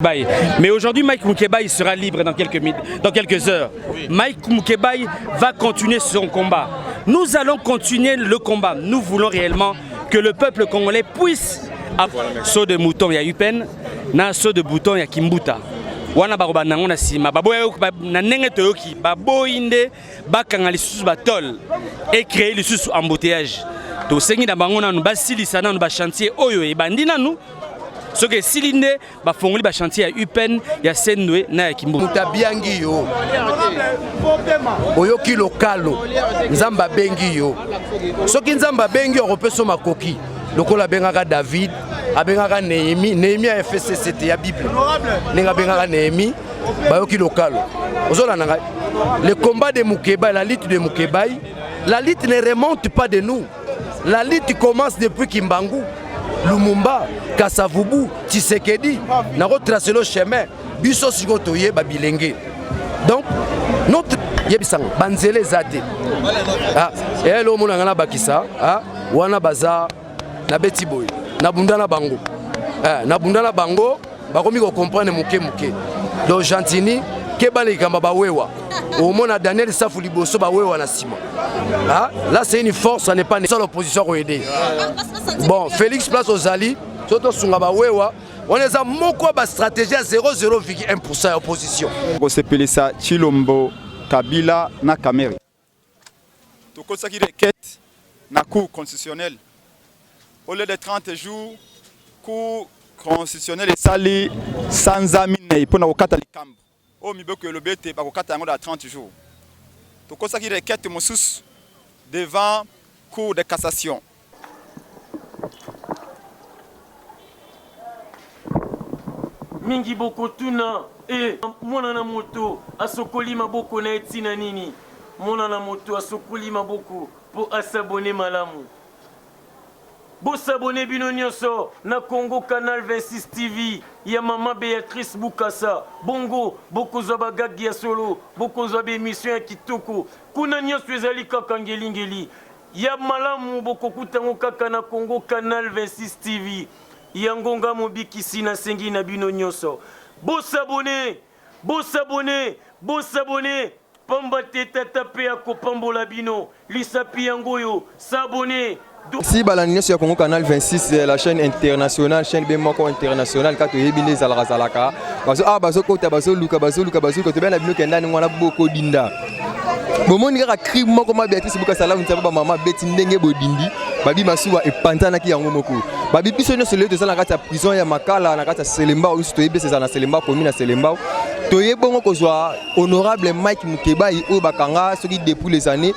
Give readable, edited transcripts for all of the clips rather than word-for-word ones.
Mais aujourd'hui, Mike Moukebaye sera libre dans quelques heures. Oui. Mike Moukebaye va continuer son combat. Nous allons continuer le combat. Nous voulons réellement que le peuple congolais puisse avoir saut de mouton, il y a Upen, na saut de bouton, il y a Kimbuta. Wana baroba nango na sima baboya na ndenge toyoki baboyinde bakanga lisusu batol et créer lisusu embouteillage. To sengi na bango na basilisa na ba chantier oyo e bandi nanu. Ce que Silinde va fongoli ba chantier à Upen, ya Sendwe na ya Kimbo. Mutabiangi yo. Oyoki lokalo. Nzamba bengi yo. Soki nzamba bengi opeso makoki. Lokola bengaka David, abengaka Néhémie a FCCT ya Bible. Nenga bengaka Néhémie, bayoki lokalo. Ozolana le combat de Moukebaye, la lutte de Moukebaye, la lutte ne remonte pas de nous. La lutte commence depuis Kimbangu. Lumumba, Kasavubu, Tshisekedi, n'a retracé le chemin. Biso Sigotoye, Babilenge. Donc, notre Yebisang, Banzele Zate. Et l'homme n'a bakisa, Wana Baza, Nabeti Boy, Nabundana Bango. Nabundana Bango, Baromi comprendre Mouké. Donc, Gentini, Kebale Gamba Wewa. Au moment où Daniel Safou Liboso Bawewa Nassima. Là, c'est une force, ça n'est pas nécessaire l'opposition pour aider. Bon, Félix Place aux Ali, surtout Sungaba Wewa, on les a moko ba stratégie à 0,1% opposition. On s'appelle ça Chilombo, Kabila, na Kameri. Tout ça qui requête na cour constitutionnelle. Au lieu de 30 jours, cour constitutionnelle est sali sans amine pour na okata likambo. Oh, mi que le BT va à 30 jours. Tout ça qui requête Moussous devant cour de cassation. Mingi boko tuna mwana na moto asokoli maboko na etina nini mwana na moto asokoli maboko pour asabonner malamu. Bo s'abonner bino nyonso na Congo Canal 26 TV ya Mama Béatrice Bukasa bongo boko zaba gagi ya solo boko zaba émission ya kitoko kuna nyonso ezali kaka ngeli ya malamu boko kutango kaka na Congo Canal 26 TV ya ngonga mobikisi na sengi na bino nyonso. Bo s'abonner pamba teta tape ya kopambola bino lisapi yangoyo s'abonner. Si Balanino sur Congo Canal 26, la chaîne internationale, chaîne Bemoko internationale, quand tu es bien les Alrazalaka, baso kota baso luka quand tu bien la bino kenda ni wana boko dinda. Bomo ni ka crime moko ma Béatrice Bukasala unta maman beti ndenge bodindi, babi masuwa e pantana ki yango moko. Babi biso no sele de ça na kata prison ya makala na kata Selemba ou to yebe ça na Selemba commune na Selemba. To yebongo ko zwa honorable Mike Moukebaye o bakanga soki depuis les années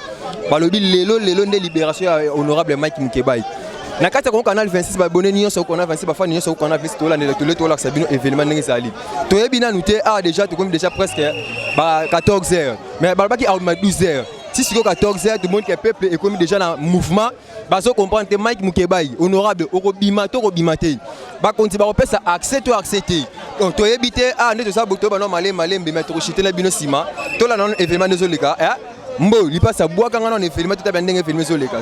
balobi lelo de libération honorable Mike Moukebaye. Na kata ko canal 26 ba bonné nion so ko na 26 ba fa nion so ko na 26 to la ne to la sabino événement ndenge sali. To yebi na nouté déjà to comme déjà presque ba 14 heures. Mais ba ki a 12 heures. Si c'est 14 heures, tout le monde qui est peuple est comme déjà dans le mouvement, bah ça comprend que Mike Moukebaye, honorable, Orobimate, bah quand tu vas repérer ça, accepter. Donc tu éviter ne te saboter, bah non malé, mais mettre au chité la binosima, tout là non événement de Zoleka, mbo, il passe à boire quand on est filmé, tout à bien dingue filmé Zoleka.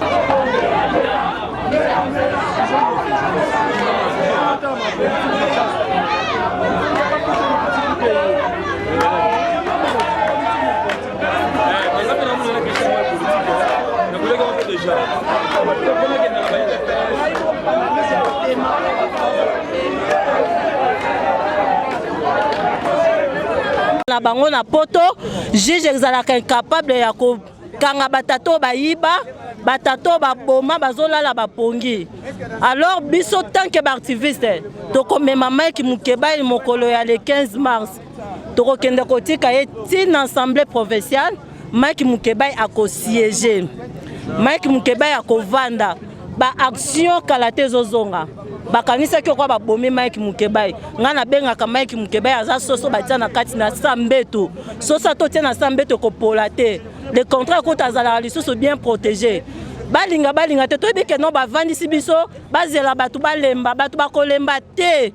Na bango na poto juge ezalaka incapable ya ko kanga batato bayiba batato baboma bazolala bapongi. Alors biso tant que activiste to komema Mike Moukebaye mokolo ya le 15 mars to kokende kotika une assemblée provinciale. Mike Moukebaye a siégé. Mike Moukebaye a vanda ba action kalate zozonga. Bakanisa ki kwa ba bomi Mike Moukebaye. Ngana benga ka Mike Moukebaye aza soso batia na kati na sambeto. Sosa to tia na sambeto ko polate. Le contrat ko tazala lisusu bien protégé. Balinga te to bike no ba vandisi biso bazela batu balemba batu bakolemba te.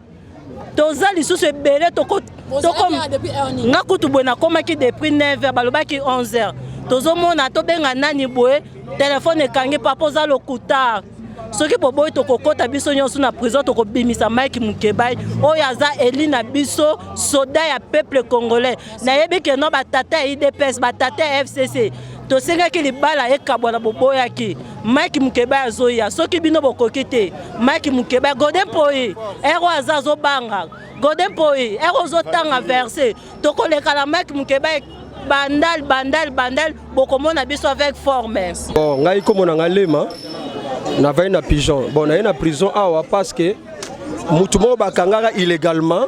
Toza lisusu ebele to nga kutu bwena komaki depuis 9h balobaki 11h. Tozo mona to benga nani boye téléphone ekangi papoza lokuta. soki boboyi tokokota biso nyonso na prison tokobimisa Mike Mukebai oyo aza eli na biso soda ya peuple congolais nayebi ke no batata ya IDPS batata ya FCC tosengaki libala ekabwa na boboyaki Mike Mukebai azoya soki bino bokoki te Mike Mukebai Godin Poi ero aza azobanga Godin Poi ero ozotanga verse tokoleka na Mike Mukebai bandal bokomona biso avec forme. Bon ngai komona ngalema na vai na pigeon bon na na prison awa parce que mutu mo bakangaka illégalement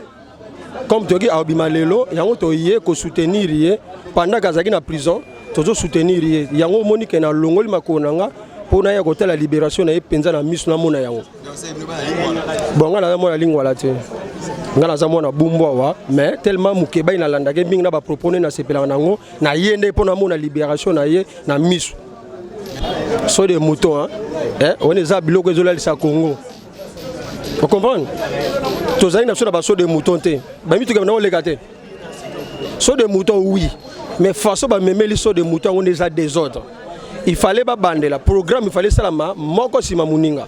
comme toki abima lelo yango toye ko soutenir ye pendant kazaki na prison tozo soutenir ye yango moni ke na longoli makonanga pona ya kotela libération na ye penza na misu na mona yango bon ngala na mona lingwa la te ngala za mona bumbwa wa mais tellement Mukebai na landake mingi na ba proposer na sepela nango na yende pona mona libération na ye na misu so de moutons on est à biloko ezolalisa Congo. Vous comprenez? Tous na so na ba so de moutons te ba mitu na olega te so de moutons oui mais façon ba memeli so de moutons on est à désordre. Il fallait ba bandela programme il fallait salama moko sima muninga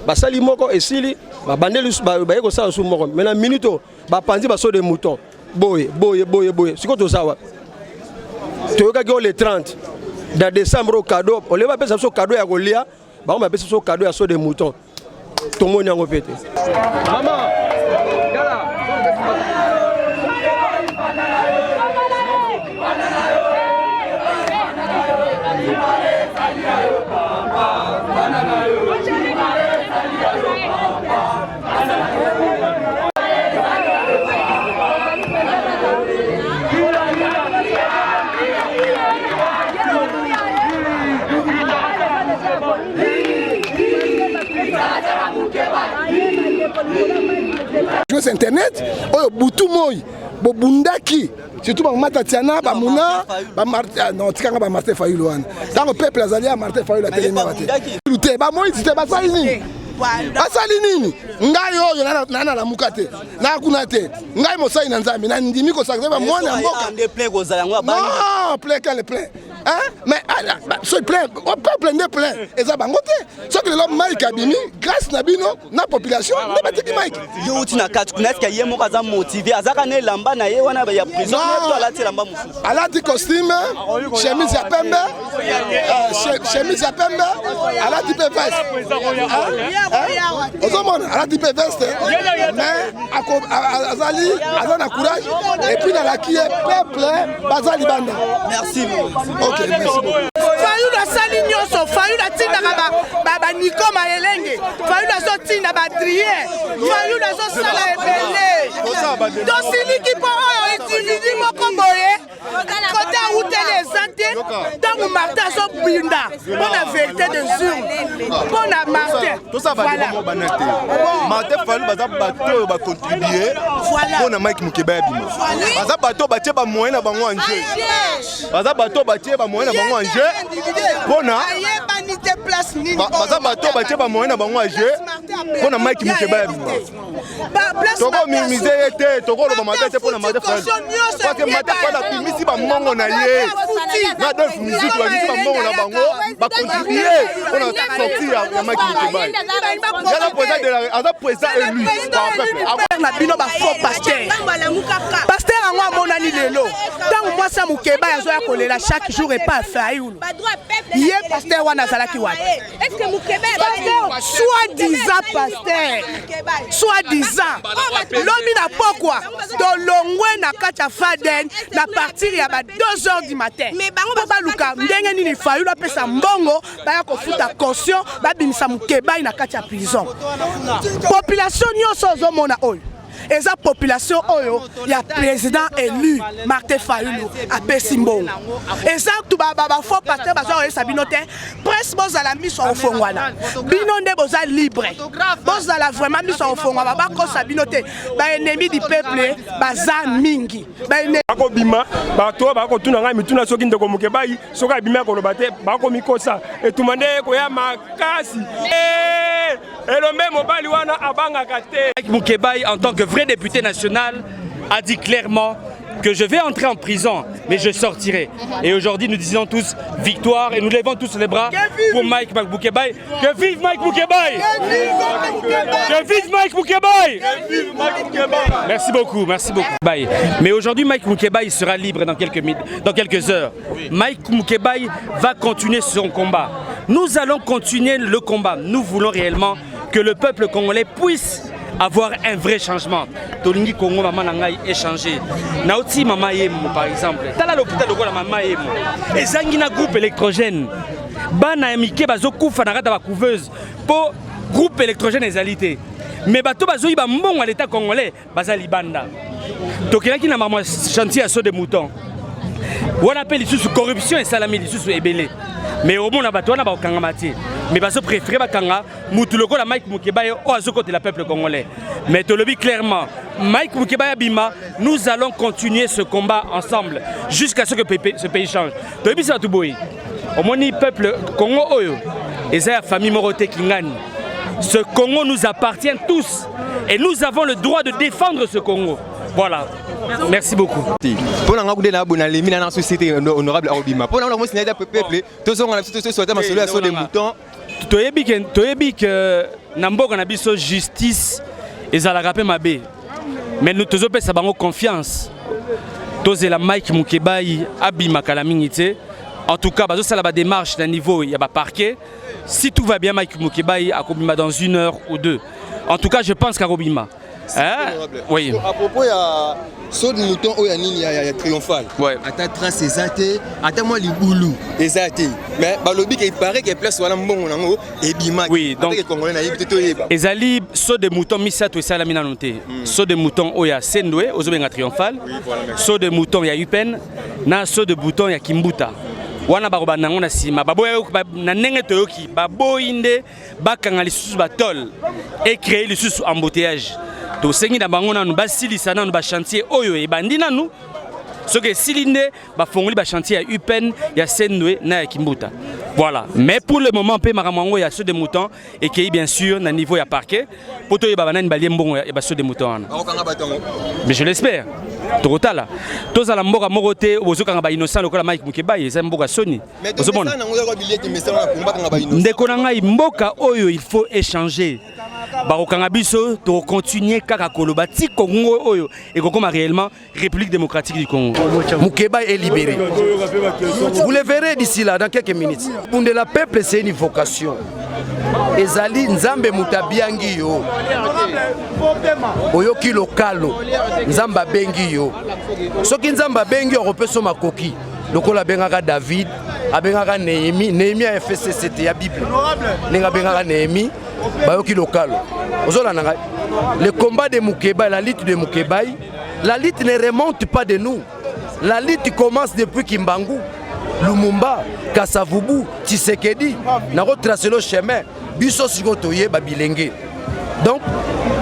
basali moko esili ba bandeli ba yeko sala su moko mais na minuto ba panzi ba so de moutons boye siko to sawa toyoka ke le 30 dans décembre au cadeau on les va passer so cadeau ya kolia ba on va passer so cadeau ya so de moutons to moni yango pete maman Jouer internet, oh butu moi, bobundaki, surtout ba matatiana, ba muna, ba non tikanga ba Martin Fayulu wana. Dans le peuple azali à Martin Fayulu la télé wate. Luté ba moi c'était ba salini. Basali nini? Ngai oyo nana la mukate. Na kuna te. Ngai mosai na nzambi na ndimi ko sakre ba mwana mboka. Non, plein quel plein. Hein? Mais ce plein, on peut plein plein. Et ça bangote. Ce que l'homme Mike Abimi, grâce Nabino, na population, ne pas dire Mike. Yo tu na quatre connaître qu'il y a mokaza motivé. Azaka ne lamba na ye wana ya prison. Ne la ti lamba musu. Ala di costume, chemise ya pembe, chemise ya pembe, ala di pe veste. Ozomona, ala di pe veste. Mais azali, azana courage et puis na la qui est peuple, bazali banda. Merci. Ok, merci beaucoup. Fayulu asali nyonso, Fayulu atindaka ba Nico Maelenge, Fayulu azotinda ba Drier, Fayulu azosala ebele. Tosiliki po oyo individu moko boye, kote awutele ezante, ntango Martin azobinda, mpona vérité des urnes, mpona Martin. Voilà. Martin Fayulu baza bato oyo bakontribue mpona Mike Mukebai abima. Baza bato batie ba moyen na bango en jeu. Baza bato batie ba moyen na bango en jeu. Pona baza bato batie ba moyen na bango en jeu. Pona Mike Mukebai abima. Toko mimize ete toko lo ba Martin te pona Martin Fayulu. Parce que Martin Fayulu abimisi ba mongo na ye. Na def musique ba bimisi ba mongo na bango ba contribuer pona sortir ya Mike Mukebai. Aza président élu par peuple. Na bino ba faux pasteur. Pasteur ango amonani lelo. Tango mwasi Mukebai azoya kolela chaque jour et pas Fayulu. Yé pasteur wana zalaki wapi? Est-ce que Mukebai soi-disant pasteur. Soi-disant. Lomi na pokwa. Tolongwe na kacha faden na partir ya ba 2h du matin. Papa Luka ndenge nini Fayulu apesa mbongo baya kofuta caution ba bimisa Mukebai na kacha prison. Population nyonso ozomona oyo eza population oyo ya président élu Martin Fayulu apesi mbongo eza tu ba faux pasteur bazo oyesa bino te presse bozala miso ofongwana bino nde boza libre bozala vraiment miso ofongwa bakosa bino te ba ennemi du peuple baza mingi bako bima bato bako tuna ngai mituna soki ndeko Mukebai soki abima ko lobate bako mikosa etumande ko ya makasi elombe mobali wana abanga kate. Mukebai en tant que vrai député national a dit clairement que je vais entrer en prison, mais je sortirai. Et aujourd'hui, nous disons tous victoire et nous levons tous les bras pour Mike Moukebaye. Que vive Mike Moukebaye! Que vive Mike Moukebaye! Merci beaucoup, merci beaucoup. Mais aujourd'hui, Mike Moukebaye sera libre dans quelques heures. Mike Moukebaye va continuer son combat. Nous allons continuer le combat. Nous voulons réellement que le peuple congolais puisse avoir un vrai changement. Tolingi Congo maman nangai échanger. Naoti mama yemo par exemple. Tala l'hôpital de mama yemo. Ezangi na groupe électrogène. Bana mike bazo kufa na kata ba couveuse po groupe électrogène ezalité. Mais bato bazo iba mbongo à l'état congolais bazali banda. Tokelaki na mama chantier à saut de mouton. On appelle sous corruption et salami sous ebelé. Mais au monde abato na ba kangamati. Mais bazo préféré bakanga mutuloko la Mike Moukebaye au azoko de la peuple congolais. Mais te le dis clairement, Mike Moukebaye Bima, nous allons continuer ce combat ensemble jusqu'à ce que ce pays change. Te le dis ça tout boy. Au moni peuple Congo oyo, ezaya famille Morote Kingani. Ce Congo nous appartient tous et nous avons le droit de défendre ce Congo. Voilà. Merci beaucoup. Pour la société honorable Arobima, pour la peuple, tous on a sur des moutons. Toyebi que Namboka na biso justice ezalaka pe mabe. Mais nous tous opesa bango confiance. Tous la Mike Moukebaye Abima Kalamingité. En tout cas, bazo sala ba démarche d'un niveau, il y a ba parquet. Si tout va bien, Mike Moukebaye akobima dans 1 heure ou 2. En tout cas, je pense qu'Arobima. Oui. À propos, il y a saut de mouton où il y a triomphal. Ouais. Attends, trace exacte. Attends, moi, les boulous. Exact. Mais Balobi, il paraît qu'il y a place sur bon et Bima. Oui, donc. Ezali, saut de mouton, Misato et Salamina noté. Saut de mouton où il y a Sendoué, aux Obenga triomphal. Saut de mouton, il y a Upen. Na saut de mouton, il y a Kimbuta. Wana baroba nango na sima baboya na ndenge toyoki baboyinde bakanga lisusu batol et créer lisusu embouteillage to sengi na bango nanu basilisa nanu ba chantier oyo e bandi nanu soki silinde ba fongoli ba chantier ya Upen ya Sendwe na ya Kimbuta. Voilà, mais pour le moment pe maramango ya ceux de moutons et qui bien sûr na niveau ya parquet poto ye baba nani balie mbongo ya ba ceux de moutons. Mais je l'espère. Totala. Tous à la mboka morote ozokanga ba innocent lokola Mike Moukebaye eza mboka soni. Ozomona. Ndeko na ngai mboka oyo il faut échanger. Barokanga biso to continuer kaka koloba ti Congo oyo et kokoma réellement République démocratique du Congo. Moukebaye est libéré. Vous le verrez d'ici là dans quelques minutes. Pour la peuple c'est une vocation. Ezali nzambe mutabiangi yo. Oyoki lokalo. Nzamba bengi yo. Soki nzamba bengi okopeso makoki. Lokola bengaka David, abengaka Néhémie, Néhémie a fait c'était la Bible. Nenga bengaka Néhémie, bayoki lokalo. Ozolana le combat de Moukebaye, la lutte de Moukebaye, la lutte ne remonte pas de nous. La lutte commence depuis Kimbangu, Lumumba, Kasavubu, Tshisekedi. Na retracé le chemin. Biso sigotoye babilenge. Donc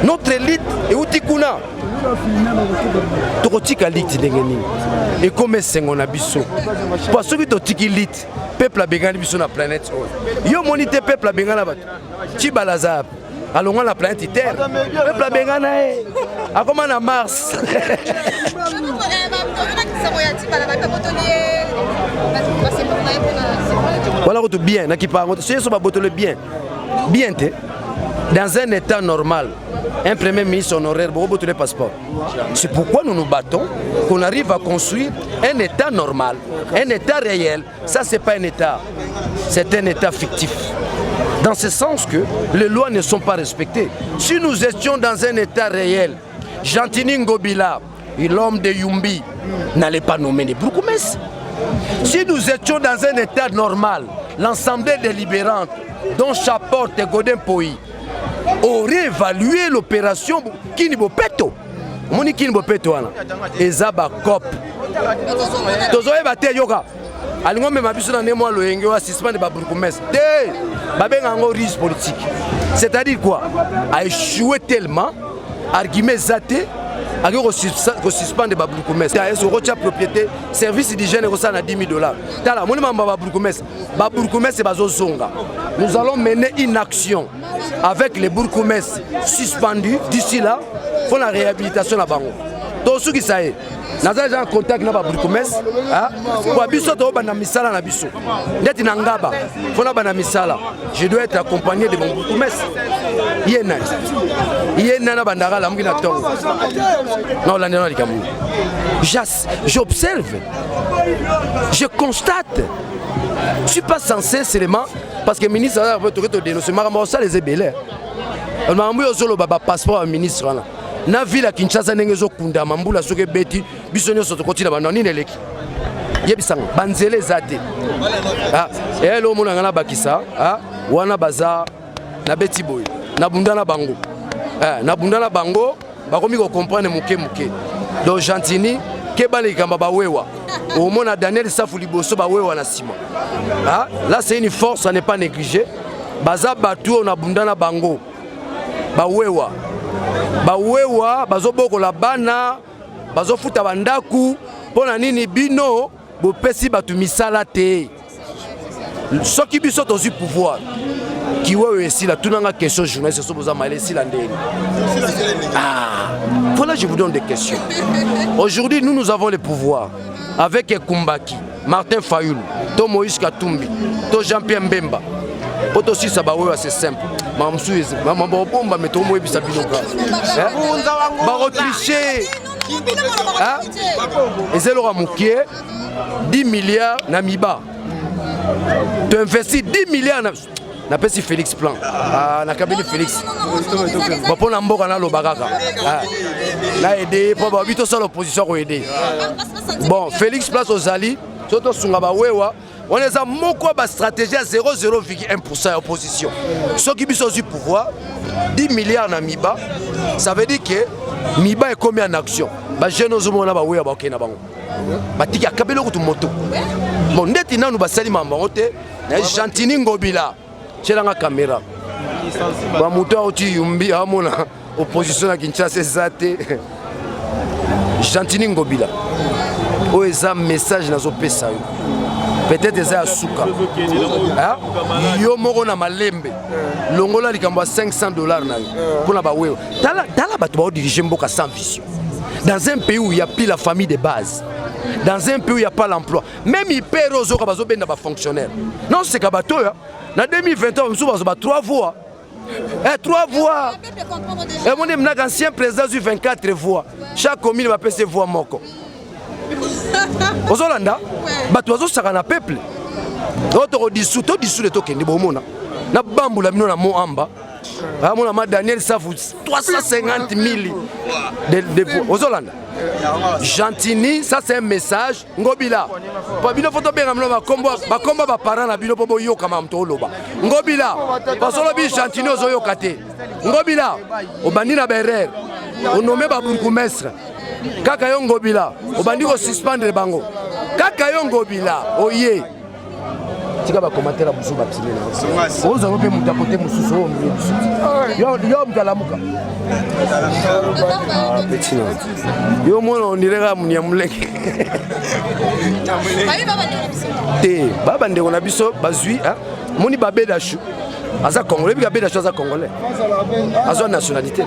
notre élite est utikuna. Tokotika liti ndengeni. Et comme sengo na biso. Parce que totiki liti, peuple a bengani biso na planète. Yo monite peuple a bengana bato. Ti balazap. Allons la planète Terre. Peuple a bengana e. Akoma na Mars. Voilà tout bien, na ki pa ngoto. C'est so ba botole bien. Bien te. Dans un état normal, un premier ministre honoraire, beaucoup de passeports. C'est pourquoi nous nous battons, qu'on arrive à construire un état normal, un état réel. Ça, c'est pas un état, c'est un état fictif. Dans ce sens que les lois ne sont pas respectées. Si nous étions dans un état réel, Jantini Ngobila, l'homme de Yumbi, n'allait pas nommer les Broukoumès. Si nous étions dans un état normal, l'Assemblée délibérante, dont Chaporte et Godin Poyi, aurait évalué l'opération Kinibopeto. Moni Kinibopeto wana. Ezaba cop. Tozoe bate yoka. Alingo me mabiso na nemo loyenge wa suspend ba Broukoumès. Té babenga ngo risque politique. C'est-à-dire quoi? A échoué tellement argument zate a suspendre ba Broukoumès. Ya eso rocha propriété service d'hygiène ko ça na $10,000. Tala moni mamba ba Broukoumès. Ba Broukoumès bazo zonga. Nous allons mener une action avec les Broukoumès suspendus d'ici là pour la réhabilitation à Bango. to suki ça est naza déjà en contact na ba burgomestre pour biso to bana misala na biso ndeti na ngaba fona bana misala je dois être accompagné de mon burgomestre yena na bandara la mungi na tongo non la ndena likamu j'observe je constate je suis pas censé seulement parce que ministre a peut dénoncer makambo ça les ébélés makambo yo solo baba passeport ministre là na ville à Kinshasa ndenge ezokunda mambula soki beti biso nyonso tokoti na bana nini eleki yebisanga banzele zate elo mona ngana bakisa wana baza na beti boy na bundana bango bakomi ko comprendre muke donc Gentini ke bale kamba bawewa au mona Daniel Safu liboso bawewa na sima là c'est une force à ne pas négliger baza batu na bundana bango bawewa bazobokola bana bazofuta bandaku pona nini bino bopesi batu misala te soki biso tozi pouvoir kiwewe esila tunanga question journaliste so boza maile esila ndeni voilà je vous donne des questions aujourd'hui nous avons le pouvoir avec Kumbaki Martin Fayulu to Moïse Katumbi to Jean-Pierre Mbemba poto si ça bawewa c'est simple mamsuiz mama bomba metomo ebisa binoka ba retricher ezelo mukie 10 milliards na miba tu investis 10 milliards na pesi Félix Plan na kabeli Félix bon na mboka na lobakaka na aider pour ba bito sur l'opposition ko aider bon Félix Place ozali toto sunga bawewa on est à moko ba stratégie à 0,1% opposition. Ce qui biso du pouvoir 10 milliards na miba, ça veut dire que miba est commis en action. Ba jeune ozomona ba weya ba okena bango. Ba tiki akabelo ko moto. Bon ndeti nanu ba sali mamba ote na Gentini Ngobila. Chelanga caméra. Ba moto oti yumbi amona opposition na Kinshasa zate. Gentini Ngobila. O eza message nazo pesa yo. Peut-être des asuka yo moko na malembe longola likambo $500 na yo pour na bawewa tala bato ba diriger mboka sans vision dans un pays où il y a plus la famille de base dans un pays où il y a pas l'emploi même ipero zoka bazo benda ba fonctionnaire non c'est kabato na 2021 on sous ba 3 voix 3 voix et mon ancien président du 24 voix chaque commune va passer voix moko Ozolanda bato bazosaka na peuple oto dissous de tokende bomona na bambula bino na moamba amona ma Daniel Safu 350 000 de Ozolanda Gentini ça c'est un message Ngobila pa bino photo benga mno bakomba ba parents na bino pobo yoka mamto oloba Ngobila basolo bi Gentini ozoyoka te Ngobila obandi na berer on nommé ba bourgmestre kaka yo Ngobila obandi ko suspendre bango kaka yo Ngobila oye tika ba commentaire busu ba psimena oza rope muta kote mususu o yo mkalamuka petina yo mona onirega munya muleke te baba ndeko na biso bazui moni babeda chou aza congolais bi babeda chou aza congolais azo nationalité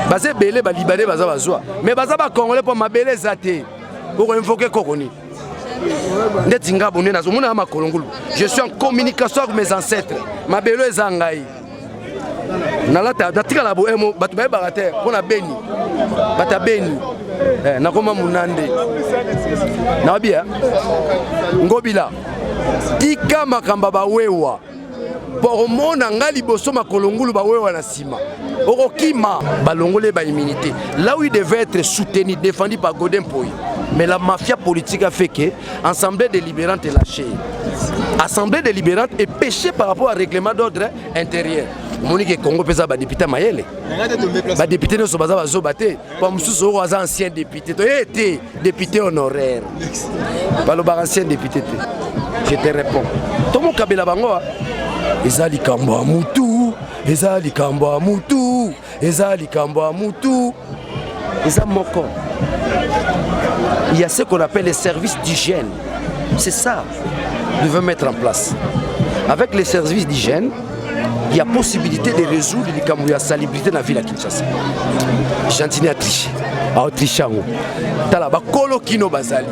bazé belé ba libanais baza bazwa mais baza ba congolais pour mabele zate pour invoquer kokoni ndetinga bonne nazo mona ma kolongulu je suis en communication avec mes ancêtres mabelo ezangai nalata datika la boemo batu ba barater pona beni bata beni nakoma munande na bia Ngobila tika makamba bawewa pour mona ngali boso makolongulu bawewa na sima okokima balongole ba immunité là où il devait être soutenu défendu par Godin Poy mais la mafia politique a fait que Assemblée délibérante est lâchée. Assemblée délibérante est péché par rapport au règlement d'ordre intérieur. Monique Congo pesa ba député Mayele. Ba député ne sont pas bazobate. Comme sous ancien député. Tu été député honoraire. Pas le ancien député. Je te réponds. Tomo Kabila bango ezali kambo amutu, ezali kambo amutu, ezali kambo amutu. Eza moko. Il y a ce qu'on appelle les services d'hygiène. C'est ça que nous devons mettre en place. Avec les services d'hygiène, il y a possibilité de résoudre les salubrité dans la ville à Kinshasa. Gentini a triché. Autriche yango. Tala ba kolo kino bazali.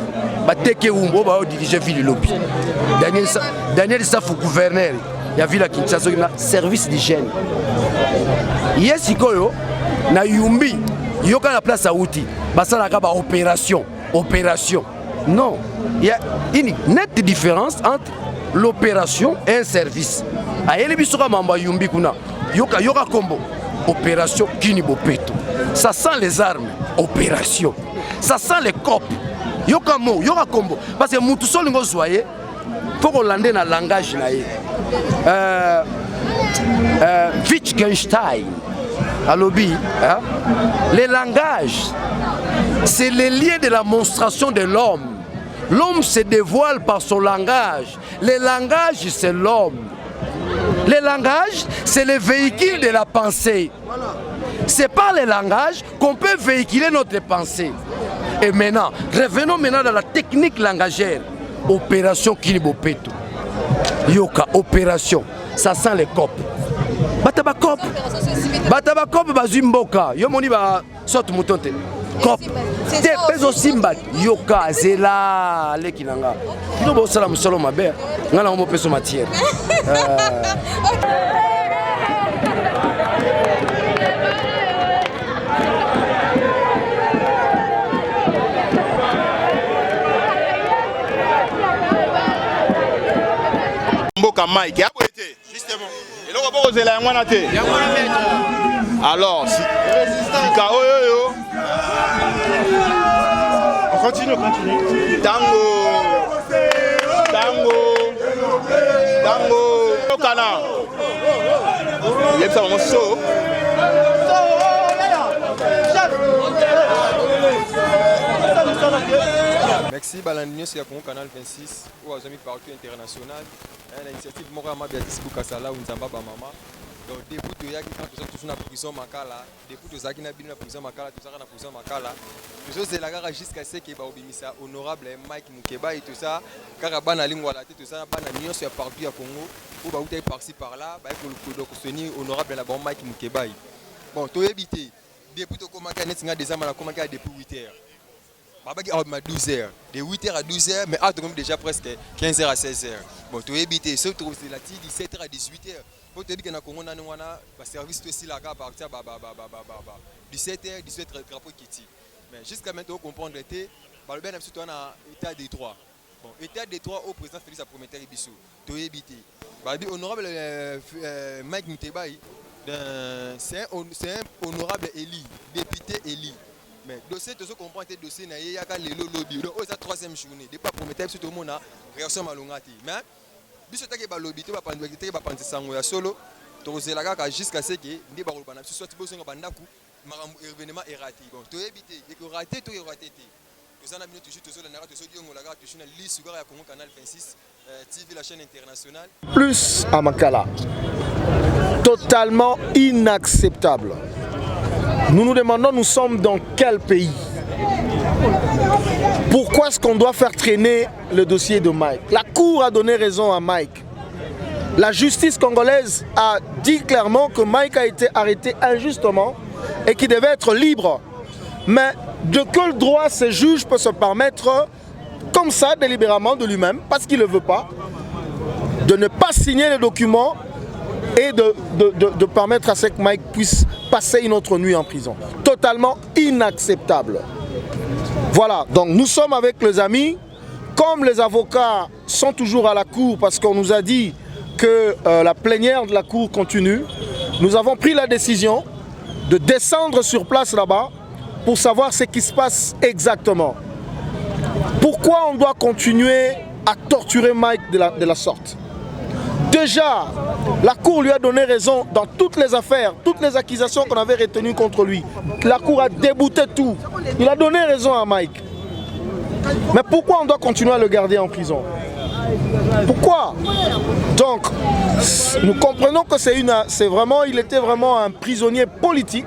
Ba teke umbo ba diriger ville lobby. Daniel Safou gouverneur ya ville Kinshasa na service d'hygiène. Yes ikoyo na Yumbi yoka na place à outil. Basala ka ba opération. Non, il y a une nette différence entre l'opération et un service. Ayeli bisoka mamba Yumbi kuna. Yoka combo. Opération Kinibopeto. Ça sent les armes. Opération. Ça sent les copes. Yoka mo, yoka combo. Parce que moutou sol ngo zoye. Faut qu'on lande dans le langage na ye. Wittgenstein. À lobby, hein? Les langages, c'est les liens de la monstration de l'homme. L'homme se dévoile par son langage. Les langages, c'est l'homme. Les langages, c'est le véhicule de la pensée. C'est par les langages qu'on peut véhiculer notre pensée. Et maintenant, revenons maintenant dans la technique langagère. Opération Kinibopeto. Yoka, opération. Ça sent les copes. Batabakop. Batabakop bazimboka. Yo moni ba sorte mouton te. Cop. Te peso simba. Yoka zela lekinanga. Kino bo sala musolo mabe. Ngana mo peso matière. Mboka Mike, justement. Et là, on va alors, si on continue. Tango. Kana. Il y a ça mon saut. Merci Balandinho sur le canal 26 ou aux amis partout international. L'initiative Mora Mabiatis Bukasala ou Nzamba Bamama. Donc depuis que yaki quand tous na prison makala, depuis que zaki na bino na prison makala, tout ça na prison makala. Nous c'est la gara jusqu'à ce que ba obimisa honorable Mike Mukeba et tout ça, car bana lingwa la tout ça bana nion sur partout à Congo ou ba outai par-ci par-là, ba pour le soutenir honorable la bon Mike Mukeba. Bon, to éviter depuis que commencer net nga des amana commencer depuis 8h. Babaki à 12h, de 8h à 12h, mais à déjà presque 15h à 16h. Bon, tu éviter, sauf que c'est la 17h à 18h. Pour te dire que na Congo na wana ba service aussi là à partir 17h, 18h drapeau kiti. Mais jusqu'à maintenant on comprendre était ba le ben surtout na état des droits. Bon, état des droits au président Félix Prométhée Bisso. Tu éviter. Ba honorable Mike Mutebai, c'est un honorable élu, député élu. Mais dossier de ce qu'on prend était dossier na yaka lelo lobby. Donc c'est la troisième journée. Depuis Prométhée tout le monde a réaction malongati. Mais biso take ba lobby te ba pandwa te ba panti sango ya solo. To zela kaka jusqu'à ce que ndi ba kolobana biso soit boso nga bandaku makambo événement erraté. Bon, to éviter et que raté to raté te. Nous en avons toujours tout na to so diongo la to na liste sur ya Congo canal 26 TV la chaîne internationale. Plus à Makala. Totalement inacceptable. Nous nous demandons, nous sommes dans quel pays? Pourquoi est-ce qu'on doit faire traîner le dossier de Mike? La Cour a donné raison à Mike. La justice congolaise a dit clairement que Mike a été arrêté injustement et qu'il devait être libre. Mais de quel droit ce juge peut se permettre, comme ça, délibérément de lui-même, parce qu'il ne le veut pas, de ne pas signer les documents et de permettre à ce que Mike puisse passer une autre nuit en prison. Totalement inacceptable. Voilà, donc nous sommes avec les amis. Comme les avocats sont toujours à la cour parce qu'on nous a dit que la plénière de la cour continue, nous avons pris la décision de descendre sur place là-bas pour savoir ce qui se passe exactement. Pourquoi on doit continuer à torturer Mike de la sorte? Déjà, la Cour lui a donné raison dans toutes les affaires, toutes les accusations qu'on avait retenues contre lui. La Cour a débouté tout. Il a donné raison à Mike. Mais pourquoi on doit continuer à le garder en prison? Pourquoi? Donc, nous comprenons que il était vraiment un prisonnier politique.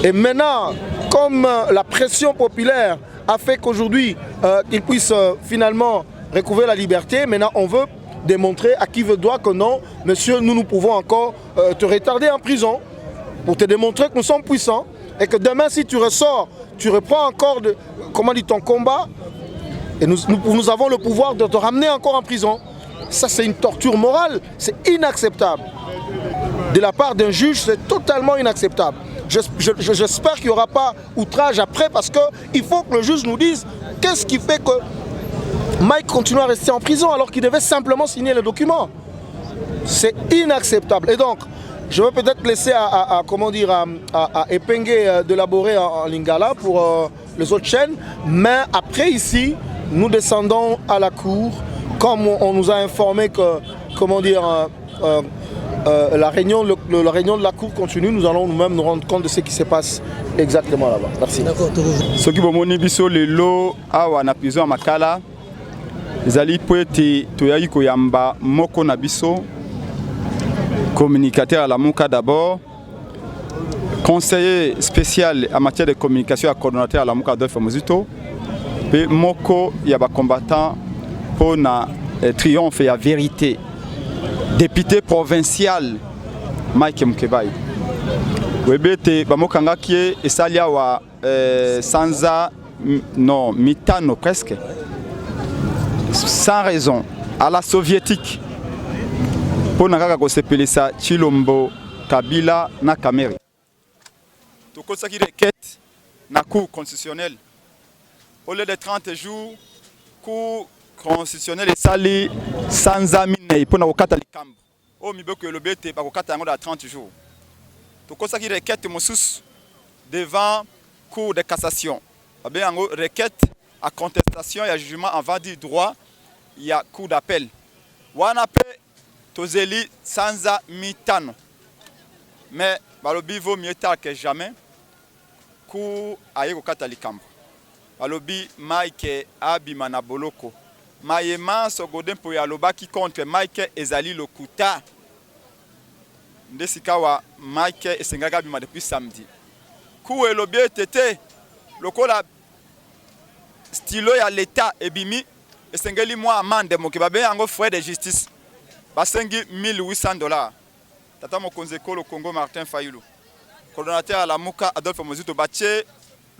Et maintenant, comme la pression populaire a fait qu'aujourd'hui, il puisse finalement recouvrer la liberté, maintenant on veut démontrer à qui veut droit que non, monsieur, nous pouvons encore te retarder en prison pour te démontrer que nous sommes puissants et que demain, si tu ressors tu reprends encore ton combat et nous avons le pouvoir de te ramener encore en prison. Ça, c'est une torture morale, c'est inacceptable. De la part d'un juge, c'est totalement inacceptable. J'espère qu'il n'y aura pas outrage après parce qu'il faut que le juge nous dise qu'est-ce qui fait que Mike continue à rester en prison alors qu'il devait simplement signer le document. C'est inacceptable. Et donc, je vais peut-être laisser à Epengue d'élaborer en lingala pour les autres chaînes. Mais après ici, nous descendons à la cour. Comme on nous a informé que, la réunion de la cour continue, nous allons nous-mêmes nous rendre compte de ce qui se passe exactement là-bas. Merci. Ce qui bomoni biso lelo awa na prison à Makala, ezali po ete toyaki koyamba moko na biso, communicateur à la Mouka d'abord, conseiller spécial en matière de communication à coordonnateur à la Mouka Adolphe Mozito, et moko yaba combattant pour na triomphe et la vérité. Député provincial Mike Mukebai. Webete bamokanga kie esalia wa sanza non mitano presque. Sans raison à la soviétique. Pour nakaka ko sepelisa Chilombo Kabila na Kameri. Tokosa ki requête na cour constitutionnelle. Au lieu de 30 jours, cour constitutionnel et sali sans amine pour na kokata likambo o mibeko elobete ba kokata yango da 30 jours to kosa ki requête mosus devant cour de cassation ba yango requête à contestation et à jugement avant du droit il y a cour d'appel wana pe tozeli sanza mitano mais balobi vaut mieux tard que jamais cour aye kokata likambo balobi Mike abima na boloko Mayema Sogodem pour Yalobaki contre Mike Ezali Lokuta. Ndesikawa Mike Esengaga bima depuis samedi. Kou elobie tete lokola stylo ya l'état ebimi esengeli moi amende mokebabe yango frais de justice. Basengi $1,800. Tata mokonze ko le Congo Martin Fayulu. Coordonnateur à la Mouka Adolphe Mozito Bache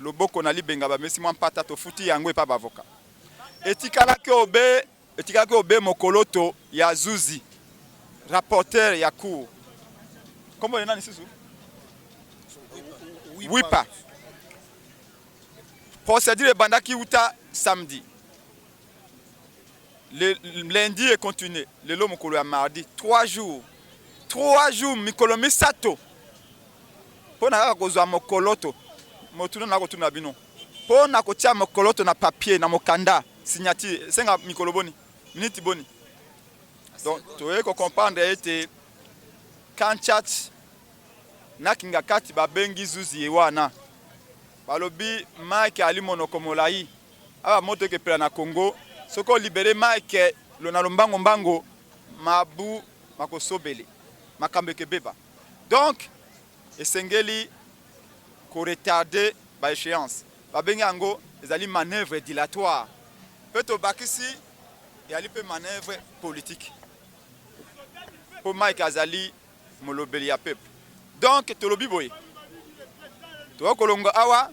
loboko na libenga ba mesi mpata to futi yango epa bavoka. Etikalaki obe mokoloto ya Zuzi, rapporteur ya cour. Comment est-ce que c'est? Wipa. Procédure bandaki uta samedi. Le lundi est continué. Le lo mokolo ya mardi. 3 jours. 3 jours mikolo misato. Pona kozwa mokoloto. Motuna na kotuna bino. Pona kotia mokoloto na papier na mokanda. Signature, c'est un micro boni, minute boni. Donc, tu veux comprendre que quand chat na kinga kati ba bengi zuzi yewana. Balobi Mike ali monokomolai. Aba moto ke pela na Congo, soko libéré Mike lo na lombango mbango mabu makosobele. Makambe ke beba. Donc, esengeli ko retarder ba échéance. Ba bengi ango ezali manœuvre dilatoire. Peut-être Bakissi et ali peut manœuvre politique. Pour Mike Azali molobeli ya peuple. Donc tolobi boy. To kolonga awa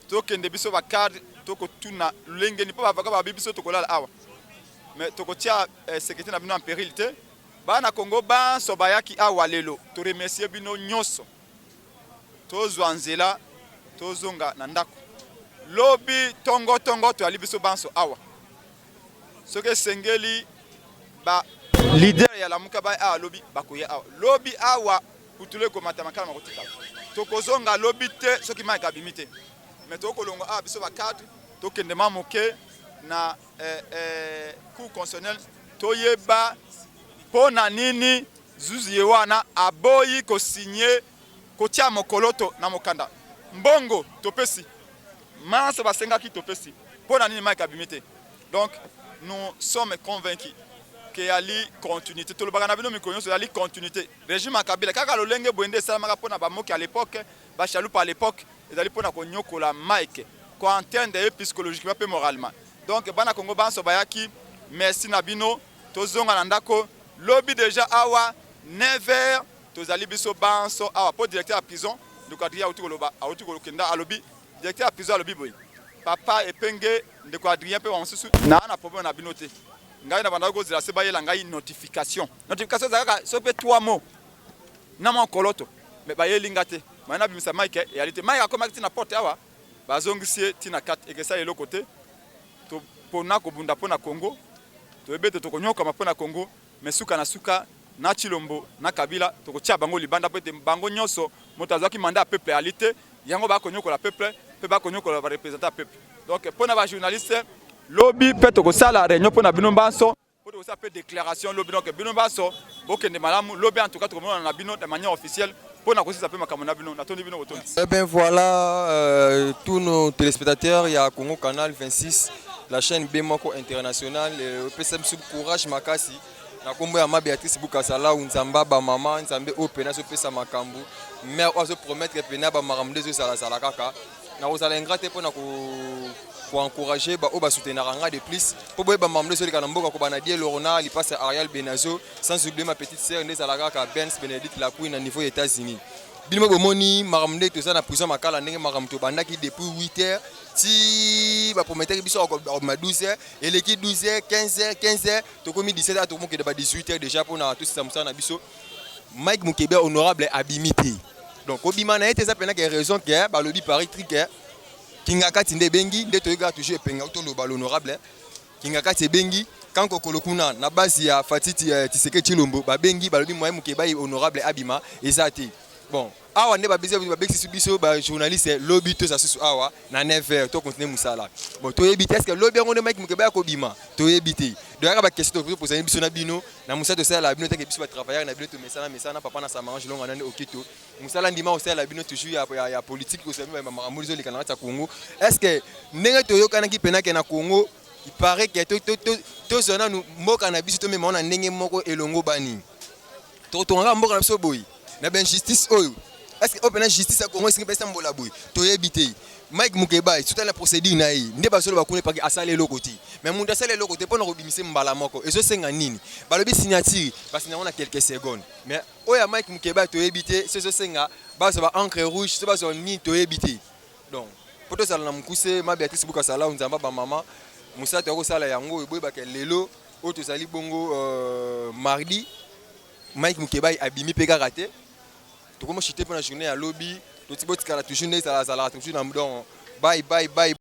to kende biso ba cadre to ko tuna lenge ni pa ba biso to kolala awa. Mais to ko tia sécurité na bino en péril te. Ba na Congo ba so bayaki awa lelo. To remercier bino nyoso. To zwanzela to zonga na ndako. Lobi tongo to alibiso banso awa. Soke sengeli ba leader ya la Mouka awa lobi bakoye awa. Lobi awa utule ko matamakala makotika. Tokozonga lobi te soki Mike abimite. Mais tokolongo awa biso ba cadre tokende mamoke na cour constitutionnel toyeba pona nini zuzi yewana aboyi ko signer ko tia mokoloto na mokanda. Mbongo topesi Manso basenga ki topesi pour nani Mike abimite. Donc nous sommes convaincus que yali continuité to le bagana bino mikonyo so yali continuité régime akabila kaka lolenge boende sala maka pona ba moki à l'époque ba chaloupe à l'époque ezali pona ko nyokola Mike ko entendre psychologiquement et moralement. Donc bana Congo banso bayaki merci na bino tozonga na ndako lobby déjà awa 9h tozali biso banso awa po directeur à prison donc adria uti koloba auti kolokenda alobi directeur à plusieurs lobby boy. Papa et Penge de quoi Adrien peut en sous na problème na binoté. Ngai na banda ko zela se baye la ngai notification. Notification zaka so pe 3 mots. Na mon koloto. Mais baye lingate. Mana bimisa Mike etalité Mike akoma tina porte awa. Bazongisie tina 4 et que ça est le côté. To pona ko bunda pona Congo. To ebete to konyoka mapona Congo. Mais suka na Chilombo na Kabila to ko tia bango libanda pete bango nyoso motazaki mandat peuplealité. Yango ba konyoka la peuple. Peut pas connu qu'on va représenter le peuple. Donc pour les journalistes, lobby peut être ça la réunion pour Nabino Banso, pour aussi faire déclaration lobby donc Bino Banso, beaucoup de madame lobby en tout cas tout le monde en Nabino de manière officielle pour nous aussi ça peut marquer Nabino, n'attendez Bino autour. Eh bien voilà tous nos téléspectateurs, il y a Congo Canal 26, la chaîne Bemoko International, PSM sub courage makasi. Na kombo ya ma Béatrice Bukasala unzamba ba mama nzambe opena so pesa makambu mais ozo promettre pena ba maramde zo sala sala kaka na ozala ingrate pona ko encourager ba o ba soutenir nga de plus po boye ba maramde zo likana mboka ko bana die Lorna li passe Ariel Benazo sans oublier ma petite sœur nde sala kaka Benz Benedict la Queen na niveau États-Unis bilimo bomoni maramde to za na prison makala ndenge maramto bandaki depuis 8h si ba promettre biso ko ma 12h et l'équipe 12h 15h to komi 17h to moke de ba 18h déjà pour na tout ça na biso Mike Mukebe honorable abimité donc obima na été ça pena que raison que ba lobby Paris trique kinga kati nde bengi nde to ga toujours penga to lo ba honorable kinga kati bengi quand kokolokuna na base ya Fatiti Tshisekedi Tshilombo ba bengi ba lobby Mike Mukebe honorable abima ezati bon awa ne ba bexi biso ba journaliste lobby to ça sous awa na 9h to continuer musala bon to ebité est-ce que lobby ngone Mike Mukebe ko bima to ebité donc ba question to poser biso na bino na musala to sala bino te ke biso ba travailler na bino to mesana papa na sa mange longa na okito musala ndima osala bino toujours ya politique ko sami ba makambo zo likana ta Congo est-ce que ndenge to yokana ki pena ke na Congo il paraît que to zona nu mboka na biso to même on na ndenge moko elongo bani to nga mboka na biso boy na ben justice oyo est-ce que open justice à Congo est-ce que pesa mbola boy to yebité Mike Mukeba tout la procédure na yi nde basolo bakune pa asale lokoti mais mundu asale lokoti pona ko bimise mbala moko ezo senga nini balobi signature parce que na quelques secondes mais oya Mike Mukeba to yebité sezo senga baso ba encre rouge so baso ni to yebité donc poto sala na mukuse ma Béatrice Bukasala unzamba ba mama musa to ko sala yango boy ba ke lelo o to sali bongo mardi Mike Mukeba abimi peka raté to comment chiter pour la journée à lobby to tibot kala toujours né ça la toujours dans bye